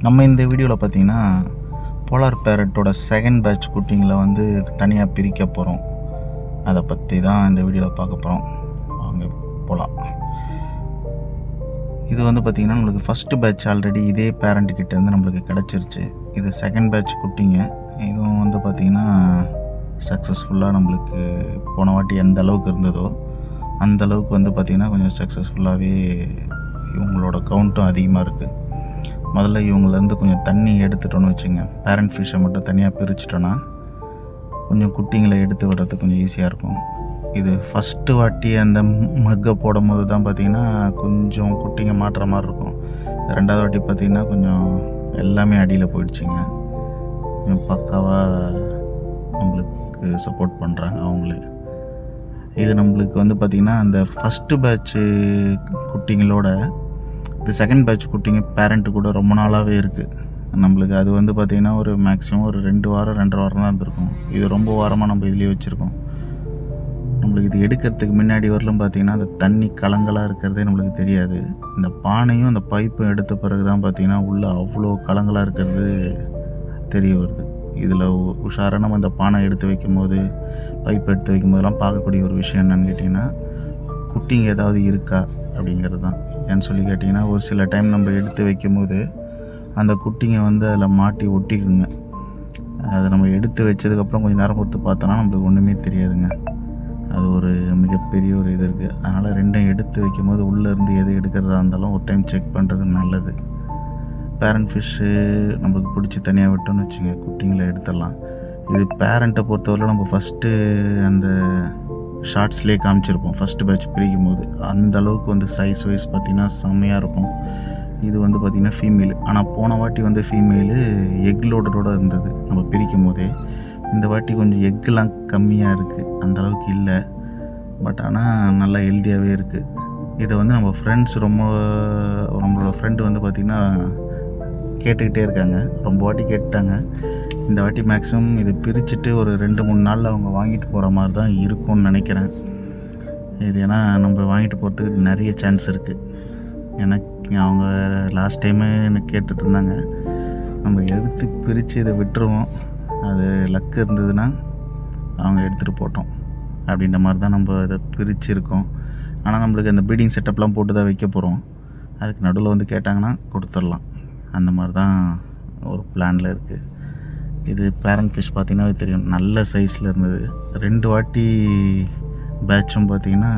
நம்ம இந்த வீடியோவில் பார்த்தீங்கன்னா போலார் பேரட்டோட செகண்ட் பேட்ச் குட்டிங்களை வந்து தனியாக பிரிக்க போகிறோம். அதை பற்றி தான் இந்த வீடியோவில் பார்க்க போகிறோம். வாங்க போகலாம். இது வந்து பார்த்திங்கன்னா நம்மளுக்கு ஃபஸ்ட்டு பேட்ச் ஆல்ரெடி இதே பேரண்ட்டுக்கிட்டேருந்து நம்மளுக்கு கிடச்சிருச்சு. இது செகண்ட் பேட்ச் குட்டிங்க. இதுவும் வந்து பார்த்திங்கன்னா சக்ஸஸ்ஃபுல்லாக நம்மளுக்கு போன வாட்டி எந்த அளவுக்கு இருந்ததோ அந்த அளவுக்கு வந்து பார்த்திங்கன்னா கொஞ்சம் சக்ஸஸ்ஃபுல்லாகவே இவங்களோட கவுண்ட்டும் அதிகமாக இருக்குது. முதல்ல இவங்களேருந்து கொஞ்சம் தண்ணி எடுத்துட்டோன்னு வச்சுங்க, பேரண்ட் ஃபிஷ்ஷை மட்டும் தனியாக பிரிச்சிட்டோன்னா கொஞ்சம் குட்டிங்களை எடுத்து விடுறதுக்கு கொஞ்சம் ஈஸியாக இருக்கும். இது ஃபஸ்ட்டு வாட்டி அந்த மக்கை போடும் போது தான் பார்த்திங்கன்னா கொஞ்சம் குட்டிங்க மாட்டுற மாதிரி இருக்கும். ரெண்டாவது வாட்டி பார்த்திங்கன்னா கொஞ்சம் எல்லாமே அடியில் போயிடுச்சுங்க. கொஞ்சம் பக்காவாக நம்மளுக்கு சப்போர்ட் பண்ணுறாங்க அவங்களே. இது நம்மளுக்கு வந்து பார்த்திங்கன்னா அந்த ஃபஸ்ட்டு பேட்ச்சு குட்டிங்களோட இது செகண்ட் பேட்ச் குட்டிங்க பேரண்ட்டு கூட ரொம்ப நாளாகவே இருக்குது நம்மளுக்கு. அது வந்து பார்த்திங்கன்னா ஒரு மேக்ஸிமம் ஒரு 2 வாரம் 2.5 வாரம் தான் இருந்திருக்கும். இது ரொம்ப வாரமாக நம்ம இதுலேயே வச்சுருக்கோம். நம்மளுக்கு இது எடுக்கிறதுக்கு முன்னாடி வரலும் பார்த்திங்கன்னா அந்த தண்ணி கலங்களாக இருக்கிறதே நம்மளுக்கு தெரியாது. இந்த பானையும் அந்த பைப்பும் எடுத்த பிறகு தான் பார்த்திங்கன்னா உள்ளே அவ்வளோ கலங்களாக இருக்கிறது தெரிய வருது. இதில் உஷாராக நம்ம இந்த பானை எடுத்து வைக்கும் போது பைப் எடுத்து வைக்கும் போதெல்லாம் பார்க்கக்கூடிய ஒரு விஷயம் என்னென்னு கேட்டிங்கன்னா குட்டிங்க ஏதாவது இருக்கா அப்படிங்கிறது தான். ஏன்னு சொல்லி கேட்டிங்கன்னா ஒரு சில டைம் நம்ம எடுத்து வைக்கும் போது அந்த குட்டிங்க வந்து அதில் மாட்டி ஒட்டிக்குங்க. அதை நம்ம எடுத்து வச்சதுக்கப்புறம் கொஞ்சம் நேரம் பொறுத்து பார்த்தோன்னா நம்மளுக்கு ஒன்றுமே தெரியாதுங்க. அது ஒரு மிகப்பெரிய ஒரு இது இருக்குது. அதனால் ரெண்டையும் எடுத்து வைக்கும் போது உள்ளேருந்து எது எடுக்கிறதா இருந்தாலும் ஒரு டைம் செக் பண்ணுறது நல்லது. பேரண்ட் ஃபிஷ்ஷு நம்மளுக்கு பிடிச்சி தனியாக விட்டோன்னு வச்சுங்க, குட்டிங்களை எடுத்துடலாம். இது பேரண்ட்டை பொறுத்தவரை நம்ம ஃபஸ்ட்டு அந்த ஷார்ட்ஸ்லேயே காமிச்சிருப்போம். ஃபஸ்ட்டு பேட்ச் பிரிக்கும் போது அந்த அளவுக்கு வந்து சைஸ் வைஸ் பார்த்திங்கன்னா செம்மையாக இருக்கும். இது வந்து பார்த்திங்கன்னா ஃபீமேலு. ஆனால் போன வாட்டி வந்து ஃபீமேலு எக் லோடரோடு இருந்தது நம்ம பிரிக்கும் போதே. இந்த வாட்டி கொஞ்சம் எக்கெலாம் கம்மியாக இருக்குது, அந்தளவுக்கு இல்லை. பட் ஆனால் நல்லா ஹெல்த்தியாகவே இருக்குது. இதை வந்து நம்ம ஃப்ரெண்ட்ஸ் நம்மளோட ஃப்ரெண்டு வந்து பார்த்திங்கன்னா கேட்டுக்கிட்டே இருக்காங்க. ரொம்ப வாட்டி கேட்டாங்க. இந்த வாட்டி மேக்ஸிமம் இது பிரிச்சுட்டு ஒரு 2-3 நாளில் அவங்க வாங்கிட்டு போகிற மாதிரி தான் இருக்கும்னு நினைக்கிறேன். இது ஏன்னா நம்ம வாங்கிட்டு போகிறதுக்கு நிறைய சான்ஸ் இருக்குது. எனக்கு அவங்க லாஸ்ட் டைமே எனக்கு கேட்டுட்டு இருந்தாங்க. நம்ம எடுத்து பிரித்து இதை விட்டுருவோம், அது லக்கு இருந்ததுன்னா அவங்க எடுத்துகிட்டு போட்டோம் அப்படின்ற மாதிரி தான் நம்ம இதை பிரிச்சுருக்கோம். ஆனால் நம்மளுக்கு அந்த ப்ரீடிங் செட்டப்லாம் போட்டு தான் வைக்க போகிறோம். அதுக்கு நடுவில் வந்து கேட்டாங்கன்னா கொடுத்துடலாம். அந்த மாதிரி தான் ஒரு பிளானில் இருக்குது. இது பேரண்ட் ஃபிஷ் பார்த்திங்கன்னா தெரியும், நல்ல சைஸில் இருந்தது. 2 வாட்டி பேட்சும் பார்த்திங்கன்னா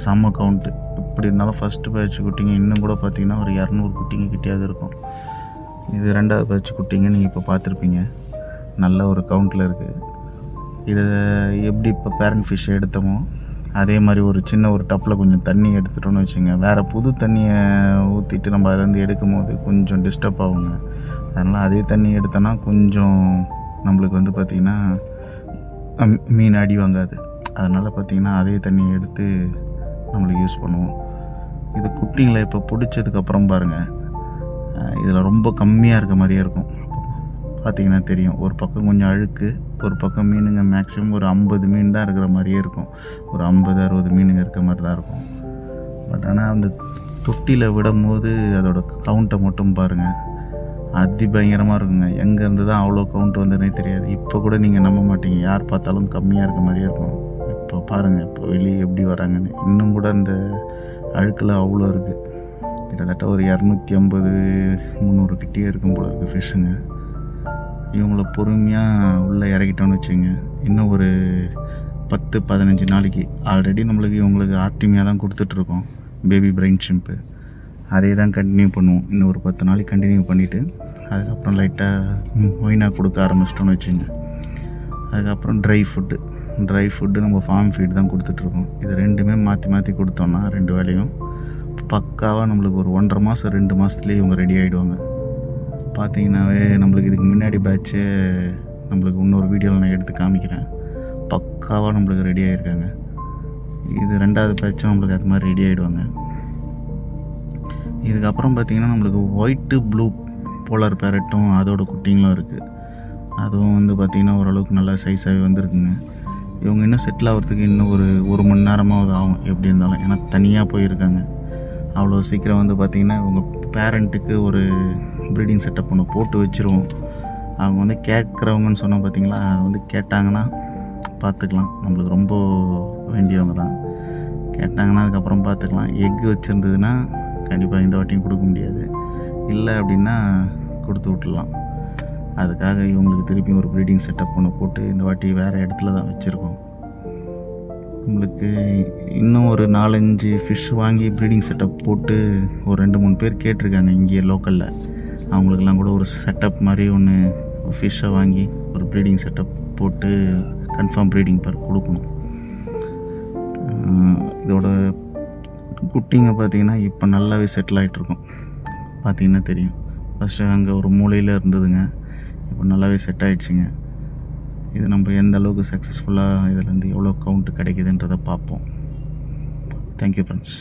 செம்ம கவுண்ட்டு. இப்படி இருந்தாலும் ஃபஸ்ட்டு பேட்ச் குட்டிங்க இன்னும் கூட பார்த்திங்கன்னா ஒரு 200 குட்டிங்க கிட்டேயாவது இருக்கும். இது 2வது பேட்ச் குட்டிங்க நீங்கள் இப்போ பார்த்துருப்பீங்க, நல்ல ஒரு கவுண்ட்டில் இருக்குது. இதை எப்படி இப்போ பேரண்ட் ஃபிஷ்ஷை எடுத்தோமோ அதே மாதிரி ஒரு சின்ன ஒரு டப்பில் கொஞ்சம் தண்ணி எடுத்துட்டோன்னு வச்சுங்க, வேறு புது தண்ணியை ஊற்றிட்டு நம்ம அதிலேருந்து எடுக்கும் போது கொஞ்சம் டிஸ்டர்ப் ஆகுங்க. அதனால் அதே தண்ணி எடுத்தோன்னா கொஞ்சம் நம்மளுக்கு வந்து பார்த்திங்கன்னா மீன் அடி வாங்காது. அதனால் பார்த்திங்கன்னா அதே தண்ணியை எடுத்து நம்மளுக்கு யூஸ் பண்ணுவோம். இது குட்டிங்களை இப்போ பிடிச்சதுக்கப்புறம் பாருங்கள், இதில் ரொம்ப கம்மியாக இருக்க மாதிரியே இருக்கும். பார்த்திங்கன்னா தெரியும், ஒரு பக்கம் கொஞ்சம் அழுக்கு, ஒரு பக்கம் மீனுங்க மேக்ஸிமம் ஒரு 50 மீன் தான் இருக்கிற மாதிரியே இருக்கும். ஒரு 50-60 மீனுங்க இருக்க மாதிரி தான் இருக்கும். பட் ஆனால் அந்த தொட்டியில் விடும் போது அதோட கவுண்ட்டை மட்டும் பாருங்கள், அதிபயங்கரமாக இருக்குங்க. எங்கேருந்து தான் அவ்வளோ கவுண்ட் வந்ததுனே தெரியாது. இப்போ கூட நீங்கள் நம்ப மாட்டீங்க, யார் பார்த்தாலும் கம்மியாக இருக்க மாதிரியே இருக்கும். இப்போ பாருங்கள், இப்போ வெளியே எப்படி வராங்கன்னு. இன்னும் கூட அந்த அழுக்கில் அவ்வளோ இருக்குது. கிட்டத்தட்ட ஒரு 250-300 கிட்டே இருக்கும் போல இருக்குது ஃபிஷ்ஷுங்க. இவங்கள பொறுமையாக உள்ளே இறக்கிட்டோன்னு வச்சுங்க, இன்னும் ஒரு 10-15 நாளைக்கு ஆல்ரெடி நம்மளுக்கு இவங்களுக்கு ஆர்டிமியாக தான் கொடுத்துட்ருக்கோம், பேபி பிரைன் ஷிம்ப்பு. அதே தான் கண்டினியூ பண்ணுவோம். இன்னும் ஒரு 10 நாளைக்கு கண்டினியூ பண்ணிவிட்டு அதுக்கப்புறம் லைட்டாக மொயினா கொடுக்க ஆரம்பிச்சிட்டோன்னு வச்சுங்க. அதுக்கப்புறம் ட்ரை ஃபுட்டு நம்ம ஃபார்ம் ஃபீட் தான் கொடுத்துட்ருக்கோம். இது ரெண்டுமே மாற்றி மாற்றி கொடுத்தோன்னா 2 வேலையும் பக்காவாக நம்மளுக்கு ஒரு 1.5 மாதம் 2 மாதத்துலேயே இவங்க ரெடி ஆகிடுவாங்க. பார்த்திங்கனாவே நம்மளுக்கு இதுக்கு முன்னாடி பேட்ச்சு நம்மளுக்கு இன்னொரு வீடியோவில் நான் எடுத்து காமிக்கிறேன். பக்காவாக நம்மளுக்கு ரெடி ஆகிருக்காங்க. இது 2வது பேட்சும் நம்மளுக்கு அது மாதிரி ரெடி ஆகிடுவாங்க. இதுக்கப்புறம் பார்த்திங்கன்னா நம்மளுக்கு ஒயிட்டு ப்ளூ போலார் பேரட்டும் அதோட குட்டிங்களும் இருக்குது. அதுவும் வந்து பார்த்திங்கன்னா ஓரளவுக்கு நல்லா சைஸாகவே வந்திருக்குங்க. இவங்க இன்னும் செட்டில் ஆகிறதுக்கு இன்னும் ஒரு மணி நேரமாவது ஆகும் எப்படி இருந்தாலும், ஏன்னா தனியாக போயிருக்காங்க. அவ்வளோ சீக்கிரம் வந்து பார்த்திங்கன்னா இவங்க பேரண்ட்டுக்கு ஒரு ப்ரீடிங் செட்டப் ஒன்று போட்டு வச்சுருவோம். அவங்க வந்து கேட்குறவங்கன்னு சொன்னால் பார்த்தீங்களா, வந்து கேட்டாங்கன்னா பார்த்துக்கலாம். நம்மளுக்கு ரொம்ப வேண்டியவங்க தான். கேட்டாங்கன்னா அதுக்கப்புறம் பார்த்துக்கலாம். எக்கு வச்சுருந்ததுன்னா கண்டிப்பாக இந்த வாட்டியும் கொடுக்க முடியாது. இல்லை அப்படின்னா கொடுத்து விட்டுடலாம். அதுக்காக இவங்களுக்கு திருப்பி ஒரு ப்ரீடிங் செட்டப் ஒன்று போட்டு இந்த வாட்டி வேறு இடத்துல தான் வச்சுருக்கோம். உங்களுக்கு இன்னும் ஒரு 4-5 ஃபிஷ் வாங்கி ப்ரீடிங் செட்டப் போட்டு ஒரு 2-3 பேர் கேட்டிருக்காங்க இங்கேயே லோக்கலில். அவங்களுக்கெல்லாம் கூட ஒரு செட்டப் மாதிரி ஒன்று ஃபிஷ்ஷை வாங்கி ஒரு ப்ரீடிங் செட்டப் போட்டு கன்ஃபார்ம் ப்ரீடிங் பேர் கொடுக்கணும். இதோட குட்டிங்க பார்த்திங்கன்னா இப்போ நல்லாவே செட்டில் ஆகிட்ருக்கும். பார்த்திங்கன்னா தெரியும். ஃபஸ்ட்டு அங்கே ஒரு மூலையில் இருந்ததுங்க, இப்போ நல்லாவே செட் ஆகிடுச்சிங்க. இது நம்ம எந்த அளவுக்கு சக்ஸஸ்ஃபுல்லாக இதிலேருந்து எவ்வளோ கவுண்ட்டு கிடைக்குதுன்றதை பார்ப்போம். Thank you friends.